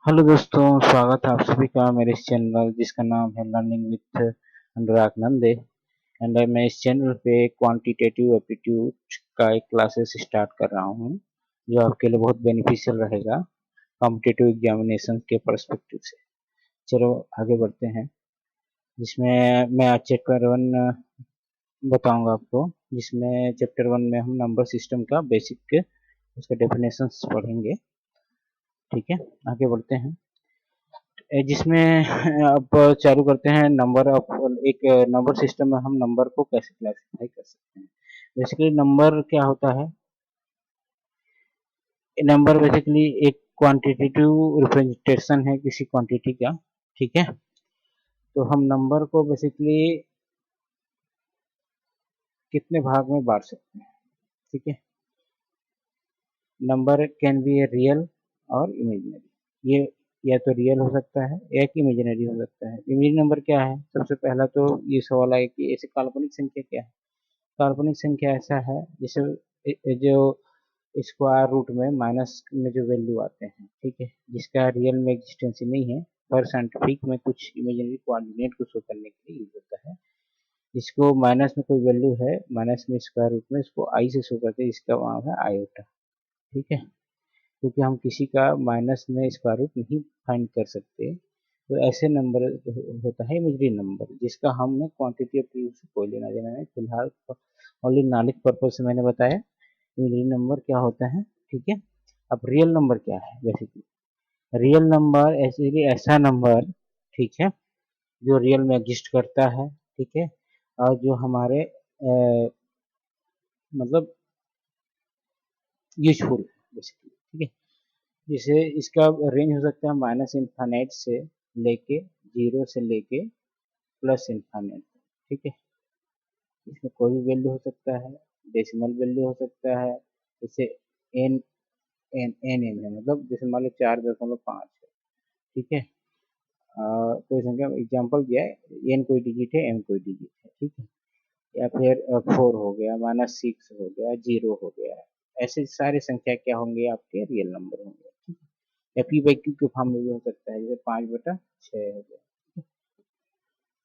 Hello दोस्तों, स्वागत है आप सभी का मेरे इस चैनल जिसका नाम है लर्निंग विथ अनुराग नंदे। मैं इस चैनल पे क्वांटिटेटिव एप्टीट्यूड का एक क्लासेस स्टार्ट कर रहा हूँ जो आपके लिए बहुत बेनिफिशियल रहेगा कॉम्पिटिटिव एग्जामिनेशन के पर्सपेक्टिव से। चलो आगे बढ़ते हैं, जिसमें मैं आज चैप्टर 1 बताऊंगा आपको, जिसमें चैप्टर 1 में हम नंबर सिस्टम का बेसिक उसका डेफिनेशंस पढ़ेंगे। ठीक है, आगे बढ़ते हैं। जिसमें अब चालू करते हैं नंबर ऑफ एक नंबर सिस्टम में हम नंबर को कैसे क्लासिफाई कर सकते हैं। बेसिकली नंबर क्या होता है? नंबर बेसिकली एक क्वांटिटेटिव रिप्रेजेंटेशन है किसी क्वांटिटी का। ठीक है, तो हम नंबर को बेसिकली कितने भाग में बांट सकते हैं। ठीक है, number can be a real और इमेजिनरी। ये या तो रियल हो सकता है या कि इमेजिनरी हो सकता है। इमेजिनरी नंबर क्या है? सबसे पहला तो ये सवाल है कि ऐसे काल्पनिक संख्या क्या है। काल्पनिक संख्या ऐसा है जैसे जो स्क्वायर रूट में माइनस में जो वैल्यू आते हैं, ठीक है, जिसका रियल में एग्जिस्टेंस नहीं है, पर साइंटिफिक में कुछ इमेजिनरी कोऑर्डिनेट को शो करने के लिए यूज होता है। जिसको माइनस में कोई वैल्यू है, माइनस में स्क्वायर रूट में इसको आई से शो करते हैं, इसका नाम है आयोटा। ठीक है, क्योंकि हम किसी का माइनस में स्क्वायर रूट नहीं फाइंड कर सकते, तो ऐसे नंबर होता है इमेजरी नंबर, जिसका हमें क्वांटिटी ऑफ ट्रूथ से कोई लेना देना नहीं। फिलहाल ओनली नॉलेज पर्पज से मैंने बताया इमेजरी नंबर क्या होता है। ठीक है, अब रियल नंबर क्या है? बेसिकली रियल नंबर एक्चुअली ऐसा नंबर, ठीक है, जो रियल में एग्जिस्ट करता है। ठीक है, और जो हमारे मतलब यूजफुल बेसिकली। ठीक है, जिसे इसका रेंज हो सकता है माइनस इन्फानेट से लेके जीरो से लेके प्लस इन्फानेट। ठीक है, इसमें कोई भी वैल्यू हो सकता है, डेसिमल वैल्यू हो सकता है, जैसे एन एन है, मतलब जैसे मान लो 4.5 है। ठीक है, कोई संख्या एग्जांपल दिया है, एन कोई डिजिट है, एम कोई डिजिट है। ठीक है, या फिर 4 हो गया, -6 हो गया, 0 हो गया। ऐसे सारे संख्या क्या होंगे? आपके रियल नंबर होंगे। ठीक है, या पी बाई क्यू के फॉर्म में भी हो सकता है, जैसे 5/6 हो गया।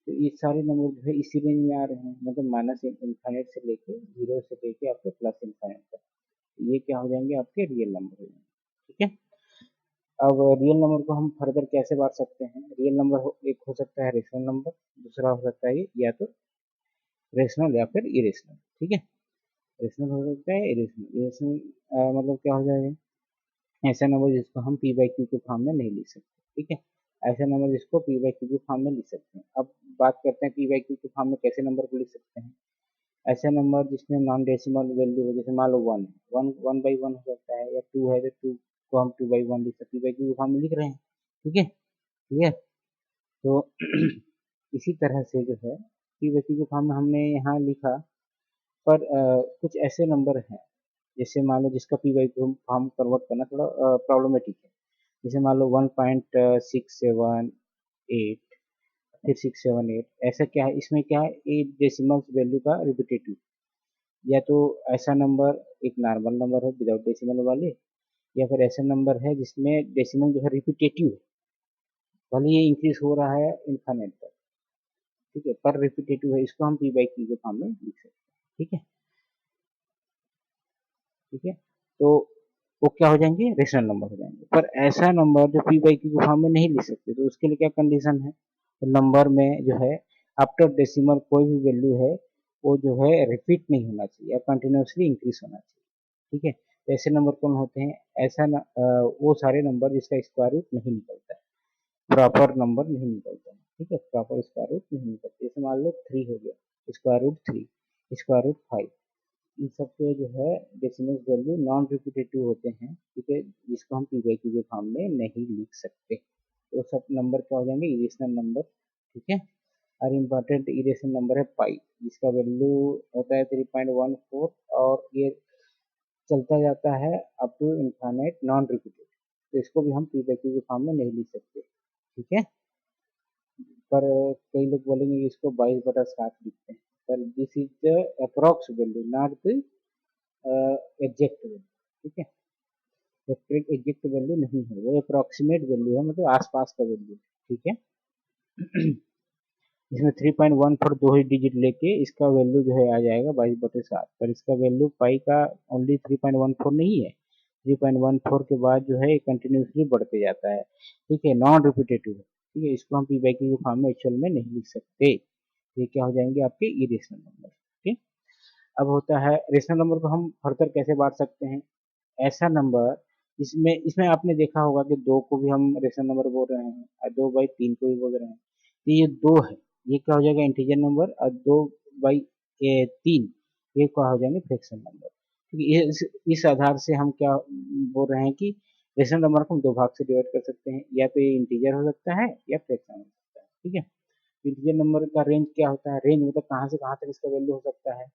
तो ये सारे नंबर जो है इसी रेंज में आ रहे हैं, मतलब माइनस इन्फाइनाइट से लेके जीरो से लेके आपके प्लस इन्फाइनाइट तक। ये क्या हो जाएंगे? आपके रियल नंबर हो जाएंगे। ठीक है, अब रियल नंबर को हम फर्दर कैसे बांट सकते हैं? रियल नंबर एक हो सकता है रेशनल नंबर, दूसरा हो सकता है या तो रेशनल या फिर इरेशनल। ठीक है, रेशनल हो सकता है, इरेशनल। इरेशनल मतलब क्या हो जाएगा? ऐसा नंबर जिसको हम पी बाई क्यू के फॉर्म में नहीं लिख सकते। ठीक है, ऐसा नंबर जिसको पी बाई क्यू के फॉर्म में लिख सकते हैं। अब बात करते हैं पी बाई क्यू के फॉर्म में कैसे नंबर को लिख सकते हैं। ऐसा नंबर जिसमें नॉन डेसिमल वैल्यू हो, जैसे मान लो 1 है, 1/1 हो सकता है, या 2 है तो 2 को हम 2/1 लिख सकते हैं, पी बाई क्यू के फॉर्म में लिख रहे हैं। ठीक है, ठीक है, तो इसी तरह से जो है पी बाई क्यू के फॉर्म में हमने यहाँ लिखा, पर कुछ ऐसे नंबर हैं, जैसे मान लो जिसका P by Q form convert करना थोड़ा प्रॉब्लमेटिक है। जैसे मान लो 1.678, फिर 678, ऐसा क्या है? इसमें क्या है? 8 डेसिमल्स वैल्यू का रिपीटेटिव, या तो ऐसा नंबर एक नॉर्मल नंबर है विदाउट डेसिमल वाले, या फिर ऐसा नंबर है जिसमें डेसिमल जो है रिपीटेटिव है, भले ये इंक्रीज हो रहा है इन्फानेट तक। ठीक है, पर रिपीटेटिव है, इसको हम पी बाई क्यू के फॉर्म में लिख सकते हैं। ठीक है, ठीक है, तो वो क्या हो जाएंगे? रेशनल नंबर हो जाएंगे। पर ऐसा नंबर जो पी बाई क्यू के फॉर्म में नहीं लिख सकते, तो उसके लिए क्या कंडीशन है? तो नंबर में जो है आफ्टर डेसिमल कोई भी वैल्यू है वो जो है रिपीट नहीं होना चाहिए या कंटिन्यूसली इंक्रीज होना चाहिए। ठीक है, तो ऐसे नंबर कौन होते हैं? वो सारे नंबर जिसका स्क्वायर रूट नहीं निकलता है, प्रॉपर नंबर नहीं निकलता है। ठीक है, प्रॉपर स्क्वायर रूट नहीं निकलता। जैसे मान लो 3 हो गया, स्क्वायर रूट 3, स्क्वायर रूट 5, इन सब के जो है डेसिमल वैल्यू नॉन रिपीटेटिव होते हैं। ठीक है, जिसको हम पी बाई क्यू के फॉर्म में नहीं लिख सकते, तो सब नंबर क्या हो जाएंगे? Irrational number. ठीक है, और इम्पोर्टेंट इरेशनल नंबर है पाई, जिसका वैल्यू होता है 3.14, और ये चलता जाता है up to infinite non repeated, तो इसको भी हम पी बाई क्यू के फॉर्म में नहीं लिख सकते। ठीक है, पर कई लोग बोलेंगे कि इसको 22/7 लिखते हैं, पर this is the approx value, not the exact value. ठीक है, एग्जैक्ट वैल्यू नहीं है, वो अप्रोक्सीमेट वैल्यू है, मतलब आसपास का वैल्यू, ठीक है। इसमें 3.14 दो ही डिजिट लेके इसका वैल्यू जो है आ जाएगा 22/7, पर इसका वैल्यू पाई का ओनली 3.14 नहीं है, 3.14 के बाद जो है कंटिन्यूसली बढ़ते जाता है, ठीक है, नॉन रिपीटेटिव है, ठीक है। इसको हम पी बाई क्यू के फॉर्म में एक्चुअल में नहीं लिख सकते, ये क्या हो जाएंगे आपके इरेशनल नंबर, ठीक। अब होता है रेशनल नंबर को हम फर्दर कैसे बांट सकते हैं, ऐसा नंबर, इसमें इसमें आपने देखा होगा कि दो को भी हम रेशनल नंबर बोल रहे हैं और 2/3 को भी बोल रहे हैं, तो ये दो है, ये क्या हो जाएगा इंटीजर नंबर, और 2/3 ये क्या हो जाएंगे फ्रैक्शन नंबर, ठीक है। इस आधार से हम क्या बोल रहे हैं कि रेशनल नंबर को हम दो भाग से डिवाइड कर सकते हैं, या तो ये इंटीजर हो सकता है या फ्रैक्शन हो सकता है, ठीक है। इंटीजर नंबर का रेंज क्या होता है, रेंज मतलब कहाँ से कहाँ तक इसका वैल्यू हो सकता है,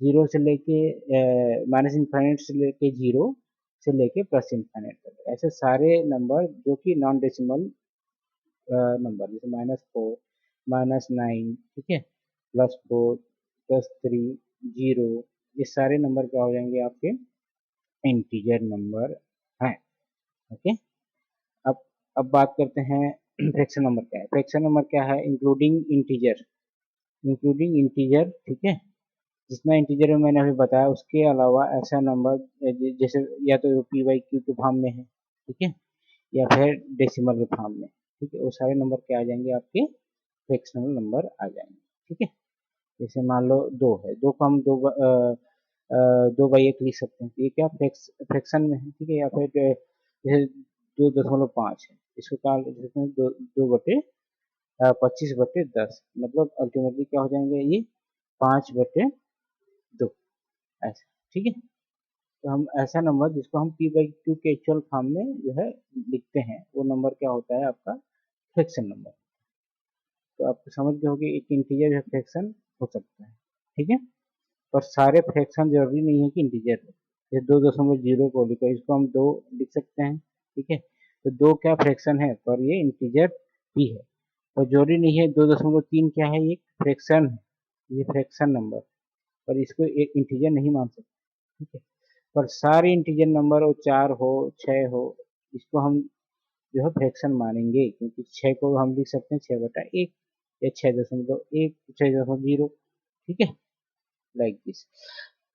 जीरो से लेके माइनस इन्फाइनाइट से लेके जीरो से लेके प्लस इन्फाइनाइट तक, ऐसे सारे नंबर जो कि नॉन डेसिमल नंबर, जैसे -4, -9, ठीक है, +4, +3, जीरो, ये सारे नंबर क्या हो जाएंगे आपके इंटीजर नंबर हैं, ओके। अब अब बात करते हैं फ्रैक्शन नंबर क्या है, फ्रैक्शन नंबर क्या है, इंक्लूडिंग इंटीजर, ठीक है। जितना इंटीजर में मैंने अभी बताया उसके अलावा ऐसा नंबर जैसे या तो पी बाई क्यू के फॉर्म में है, ठीक है, या फिर डेसिमल के फॉर्म में, ठीक है, वो सारे नंबर क्या आ जाएंगे आपके फ्रैक्शनल नंबर आ जाएंगे, ठीक है। जैसे मान लो दो है, दो को हम 2/1 लिख सकते हैं, तो ये क्या फ्रैक्शन में है, ठीक है, या फिर जैसे 2.5 है, इसको क्या लिख सकते हैं, 25/10, मतलब अल्टीमेटली क्या हो जाएंगे ये 5/2, ऐसा, ठीक है। तो हम ऐसा नंबर जिसको हम पी बाई क्यू के एक्चुअल फॉर्म में जो है लिखते हैं, वो नंबर क्या होता है आपका फ्रैक्शन नंबर। तो आप समझ गए होंगे एक इंटीजर है फ्रैक्शन हो सकता है, ठीक है, पर सारे फ्रैक्शन जरूरी नहीं है कि इंटीजर हो, जैसे 2.0 को लिखो, इसको हम 2 लिख सकते हैं, ठीक है, तो 2 क्या फ्रैक्शन है, पर ये इंटीजर भी है, और जरूरी नहीं है 2.3 क्या है, ये फ्रैक्शन है, ये फ्रैक्शन नंबर, पर इसको एक इंटीजर नहीं मान सकते, ठीक है। पर सारे इंटीजर नंबर हो 4 हो 6 हो, इसको हम जो है फ्रैक्शन मानेंगे, क्योंकि 6 को हम लिख सकते हैं 6/1 या 6.1, 6.0, ठीक है, लाइक दिस।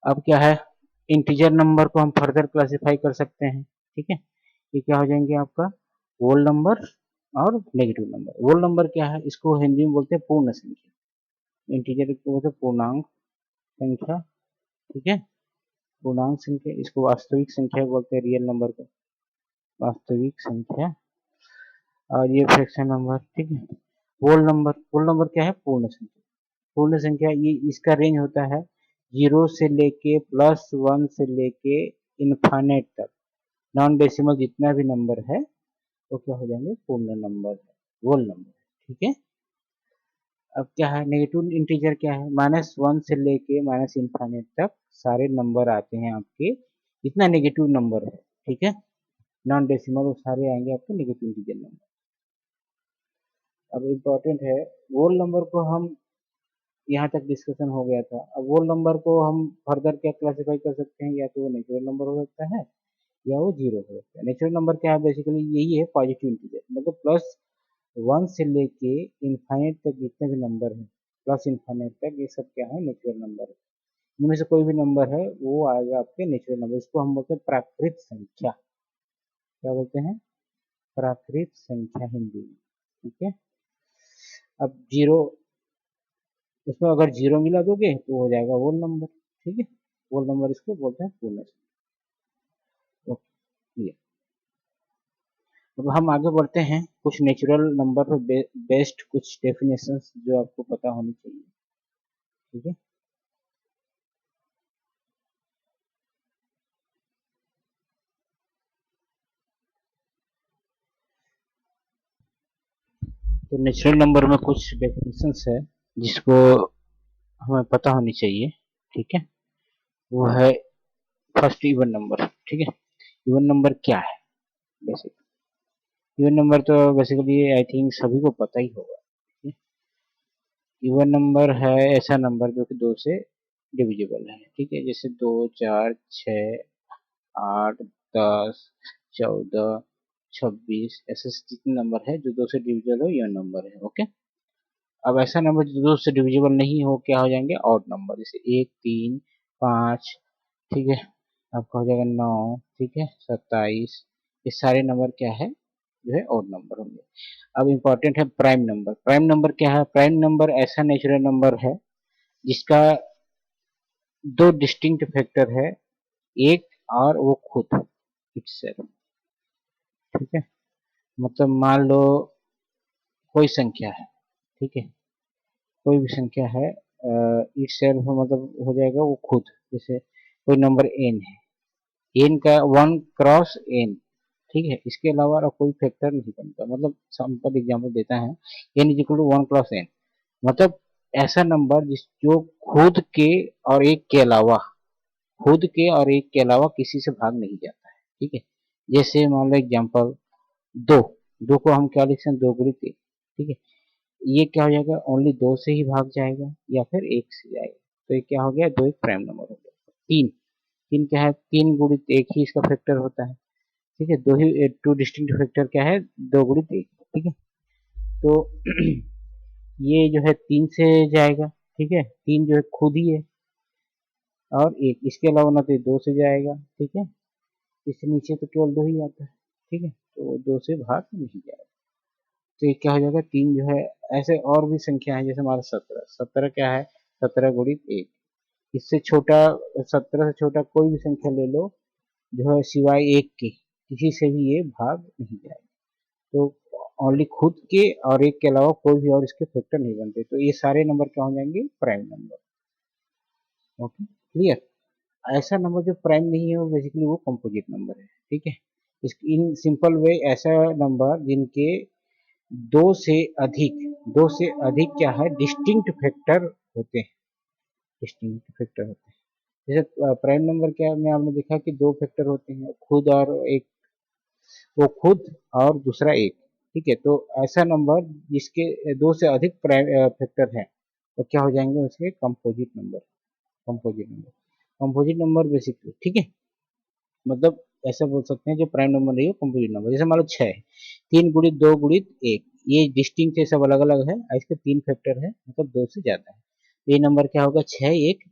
अब क्या है, इंटीजर नंबर को हम फर्दर क्लासिफाई कर सकते हैं, ठीक है, ये क्या हो जाएंगे आपका होल नंबर और नेगेटिव नंबर। होल नंबर क्या है, इसको हिंदी में बोलते हैं पूर्ण संख्या, इंटीजर को बोलते हैं पूर्णांक संख्या, ठीक है, पूर्णांक संख्या, इसको वास्तविक संख्या बोलते हैं, रियल नंबर को वास्तविक संख्या, और ये फ्रैक्शन नंबर, ठीक है। होल नंबर क्या है, पूर्ण संख्या, पूर्ण संख्या ये इसका रेंज होता है 0 से लेके +1 से लेके इनफाइनाइट तक, नॉन डेसिमल जितना भी नंबर है वो क्या हो जाएंगे पूर्ण नंबर है, होल नंबर, ठीक है। अब क्या है नेगेटिव इंटीजर क्या है, -1 से लेके माइनस इनफाइनाइट तक सारे नंबर आते हैं आपके, जितना नेगेटिव नंबर है, ठीक है, नॉन डेसिमल वो सारे आएंगे आपके नेगेटिव इंटीजर नंबर। अब इम्पोर्टेंट है, होल नंबर को हम यहाँ तक डिस्कशन हो गया था, अब होल नंबर को हम फर्दर क्या क्लासिफाई कर सकते हैं, या तो वो नेचुरल नंबर हो सकता है या वो जीरो हो सकता है। नेचुरल नंबर क्या है, बेसिकली यही है पॉजिटिव इंटीजर, मतलब +1 से लेके इनफाइनाइट तक जितने भी नंबर हैं, प्लस इनफाइनाइट तक, ये सब क्या है नेचुरल नंबर है, इनमें से कोई भी नंबर है वो आएगा आपके नेचुरल नंबर, इसको हम बोलते हैं प्राकृत संख्या, क्या बोलते हैं, प्राकृत संख्या हिंदी में, ठीक है। अब जीरो, उसमें अगर जीरो मिला दोगे तो हो जाएगा होल नंबर, ठीक है, होल नंबर इसको बोलते हैं पूर्ण संख्या, ओके। अब हम आगे बढ़ते हैं, कुछ नेचुरल नंबर पर बेस्ड कुछ डेफिनेशंस जो आपको पता होनी चाहिए, ठीक है। तो नेचुरल नंबर में कुछ डेफिनेशंस है जिसको हमें पता होनी चाहिए, ठीक है, वो है फर्स्ट इवन नंबर, ठीक है। इवन नंबर क्या है, बेसिक इवन नंबर तो बेसिकली आई थिंक सभी को पता ही होगा, इवन नंबर है ऐसा नंबर जो कि 2 से डिविजिबल है, ठीक है, जैसे 2, 4, 6, 8, 10, 14, 26, ऐसे जितने नंबर है जो 2 से डिविजिबल हो यह नंबर है। ओके, अब ऐसा नंबर जो 2 से डिविजिबल नहीं हो क्या हो जाएंगे, ऑड नंबर, जैसे 1, 3, 5, ठीक है, आपका हो जाएगा 9, ठीक है, 27, ये सारे नंबर क्या है, जो है ऑड नंबर होंगे। अब इम्पोर्टेंट है प्राइम नंबर। प्राइम नंबर क्या है, प्राइम नंबर ऐसा नेचुरल नंबर है जिसका दो डिस्टिंक्ट फैक्टर है, एक और वो खुद इटसेल्फ, ठीक है, मतलब मान लो कोई संख्या है, ठीक है, कोई भी संख्या है, इटसेल्फ मतलब हो जाएगा वो खुद, जैसे कोई नंबर n है, n का 1 क्रॉस n, ठीक है, इसके अलावा और कोई फैक्टर नहीं बनता, मतलब सिंपल एग्जांपल देता है, n is equal to 1 cross n, मतलब ऐसा नंबर जिस जो खुद के और एक के अलावा, खुद के और एक के अलावा किसी से भाग नहीं जाता है, ठीक है, जैसे मान लो एग्जांपल 2, 2 को हम क्या लिख सकते हैं, 2 गुणित 1, ठीक है, ये क्या हो जाएगा, ओनली 2 से ही भाग जाएगा या फिर 1 से जाएगा, तो ये क्या हो गया, 2 एक प्राइम नंबर हो गया। 3, 3 क्या है, 3 गुणित 1 ही इसका फैक्टर होता है, ठीक है, दो ही टू डिस्टिंक्ट फैक्टर क्या है, 2 गुणित 1, ठीक है, तो ये जो है 3 से जाएगा, ठीक है, 3 जो है खुद ही है, और एक इसके अलावा ना तो ये 2 से जाएगा, ठीक है, इससे नीचे तो केवल 2 ही आता है, ठीक है, तो 2 से भाग नहीं जाएगा, तो ये क्या हो जाएगा, 3 जो है, ऐसे और भी संख्या है, जैसे हमारा 17, 17 क्या है, 17 गुणित 1, इससे छोटा, 17 से छोटा कोई भी संख्या ले लो, जो है सिवाय 1 के, किसी से भी ये भाग नहीं जाएगा, तो ओनली खुद के और एक के अलावा कोई भी और इसके फैक्टर नहीं बनते, तो ये सारे नंबर क्या हो जाएंगे, प्राइम नंबर। Okay, clear. ऐसा नंबर जो प्राइम नहीं है वो बेसिकली वो कंपोजिट नंबर है, ठीक है, इन सिंपल वे ऐसा नंबर जिनके दो से अधिक क्या है, डिस्टिंक्ट फैक्टर होते हैं, डिस्टिंक्ट फैक्टर होते हैं, जैसे प्राइम नंबर क्या में आपने देखा कि 2 फैक्टर होते हैं, खुद और एक, वो खुद और दूसरा एक, ठीक है, तो ऐसा नंबर जिसके 2 से अधिक फैक्टर है तो क्या हो जाएंगे उसके composite number, composite number, composite number basically, ठीक है, मतलब ऐसा बोल सकते हैं जो प्राइम नंबर नहीं हो कंपोजिट नंबर, जैसे मान लो 6 है, 3 गुणित 2 गुणित 1, ये डिस्टिंक्ट है, सब अलग अलग है, इसके 3 फैक्टर है, मतलब 2 से ज्यादा है, तो ये नंबर क्या होगा, 6 एक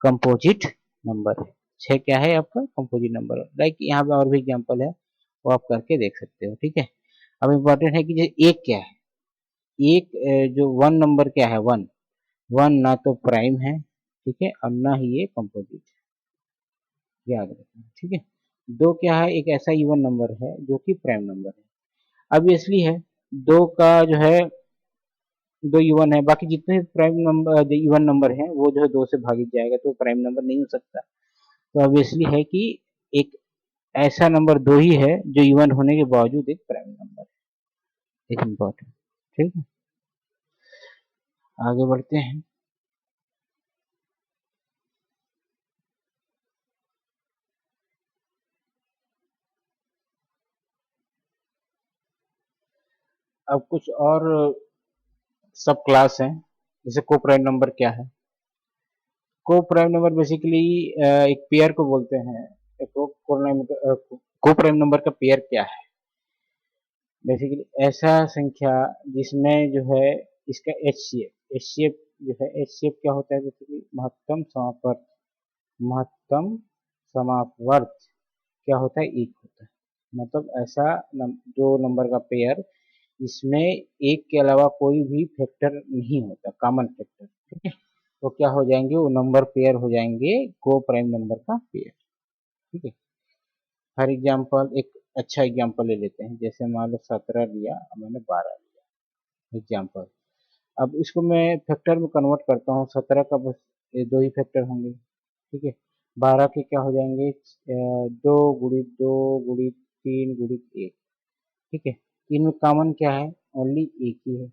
कंपोजिट नंबर है, 6 क्या है आपका कंपोजिट नंबर, लाइक यहाँ पे और भी एग्जाम्पल है वो आप करके देख सकते हो, ठीक है। अब इम्पोर्टेंट है कि जैसे एक क्या है, एक जो वन नंबर क्या है, वन, वन ना तो प्राइम है, ठीक है, और ना ही ये कंपोजिट, याद रखना, ठीक है। दो क्या है, एक ऐसा इवन नंबर है जो कि प्राइम नंबर है, ऑब्वियसली है, दो का जो है दो इवन है, बाकी जितने प्राइम नंबर इवन नंबर है वो जो है 2 से भागित जाएगा, तो प्राइम नंबर नहीं हो सकता, तो ऑब्वियसली है कि एक ऐसा नंबर 2 ही है जो इवन होने के बावजूद एक प्राइम नंबर है, एक इम्पोर्टेंट, ठीक है, आगे बढ़ते हैं। अब कुछ और सब क्लास हैं, जैसे को प्राइम नंबर क्या है, को प्राइम नंबर बेसिकली एक पेयर को बोलते हैं, को प्राइम नंबर का पेयर क्या है, बेसिकली ऐसा संख्या जिसमें जो है इसका एच सी एफ जो है, एच सी एफ क्या होता है, बेसिकली महत्तम समापवर्त, महत्तम समापवर्त क्या होता है, एक होता है, मतलब ऐसा दो नंबर का पेयर इसमें एक के अलावा कोई भी फैक्टर नहीं होता, कॉमन फैक्टर, ठीक है, तो क्या हो जाएंगे, वो नंबर पेयर हो जाएंगे को प्राइम नंबर का पेयर, ठीक है। हर एग्जांपल एक अच्छा एग्जांपल ले लेते हैं, जैसे मान लो 17 लिया और मैंने 12 लिया एग्जांपल, अब इसको मैं फैक्टर में कन्वर्ट करता हूँ, 17 का बस ये दो ही फैक्टर होंगे, ठीक है, 12 के क्या हो जाएंगे, 2 गुणित 3 गुणित 1, ठीक है, इनमें कॉमन क्या है, ओनली एक ही है,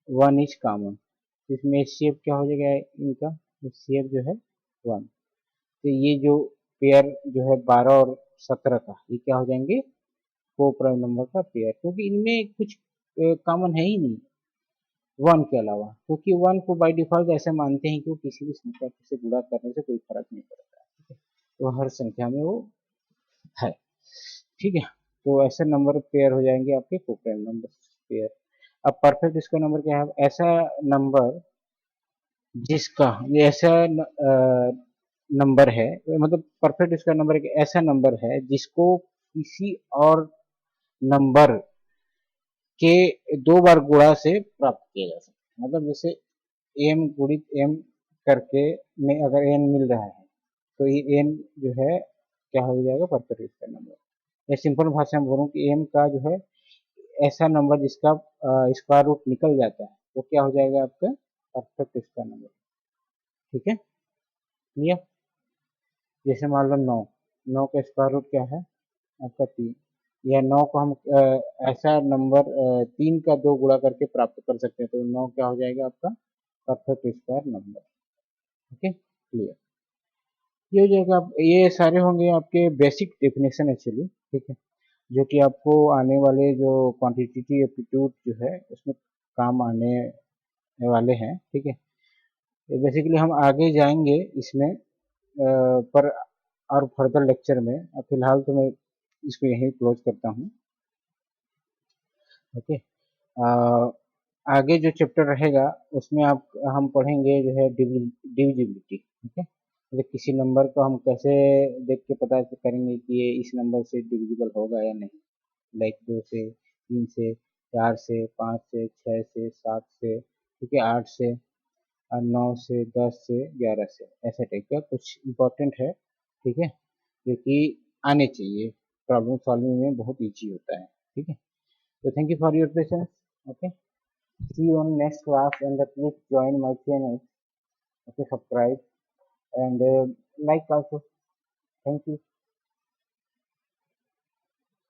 वन इज कॉमन, इसमें शेप क्या हो जाएगा इनका, शेप जो है वन, तो ये जो पेयर जो है 12 और 17 का, ये क्या हो जाएंगे को प्राइम नंबर का पेयर, क्योंकि इनमें कुछ कॉमन है ही नहीं वन के अलावा, क्योंकि वन को बाय डिफॉल्ट ऐसे मानते हैं कि वो किसी भी संख्या से गुणा करने से कोई फर्क नहीं पड़ता है, ठीक है, तो हर संख्या में वो है। ठीक है। तो ऐसे नंबर पेयर हो जाएंगे आपके कोप्राइम नंबर पेयर। अब परफेक्ट स्क्वायर नंबर क्या है? ऐसा नंबर जिसका ये ऐसा नंबर है, मतलब परफेक्ट स्क्वायर नंबर एक ऐसा नंबर है जिसको किसी और नंबर के दो बार गुणा से प्राप्त किया जा सकता है। मतलब जैसे एम गुणित एम करके में अगर एन मिल रहा है तो ये एन जो है क्या हो जाएगा? Perfect square number. या सिंपल भाषा में बोलूँ कि एम का जो है ऐसा नंबर जिसका स्क्वायर रूट निकल जाता है वो क्या हो जाएगा? आपका परफेक्ट स्क्वायर नंबर। ठीक है, क्लियर? जैसे मान लो 9, 9 का स्क्वायर रूट क्या है आपका 3, या 9 को हम ऐसा नंबर 3 का 2 गुणा करके प्राप्त कर सकते हैं, तो 9 क्या हो जाएगा आपका? Perfect square number. Okay, clear? ये हो जाएगा। ये सारे होंगे आपके बेसिक डेफिनेशन एक्चुअली, ठीक है, जो कि आपको आने वाले जो क्वांटिटेटिव एप्टीट्यूड जो है उसमें काम आने वाले हैं। ठीक है, तो बेसिकली हम आगे जाएंगे इसमें पर और फर्दर लेक्चर में। अब फिलहाल तो मैं इसको यहीं क्लोज करता हूँ। ओके, आगे जो चैप्टर रहेगा उसमें आप हम पढ़ेंगे जो है डिविजिबिलिटी। ठीक है, मतलब किसी नंबर को हम कैसे देख के पता करेंगे कि ये इस नंबर से डिविजिबल होगा या नहीं। लाइक 2 से, 3 से, 4 से, 5 से, 6 से, 7 से, ठीक है, 8 से, और 9 से, 10 से, 11 से, ऐसा टाइप का कुछ इम्पोर्टेंट है। ठीक है, जो कि आने चाहिए, प्रॉब्लम सॉल्विंग में बहुत ईजी होता है। ठीक है, तो thank you for your patience. Okay, see you on next class and please join my channel. Okay, subscribe and like also. Thank you.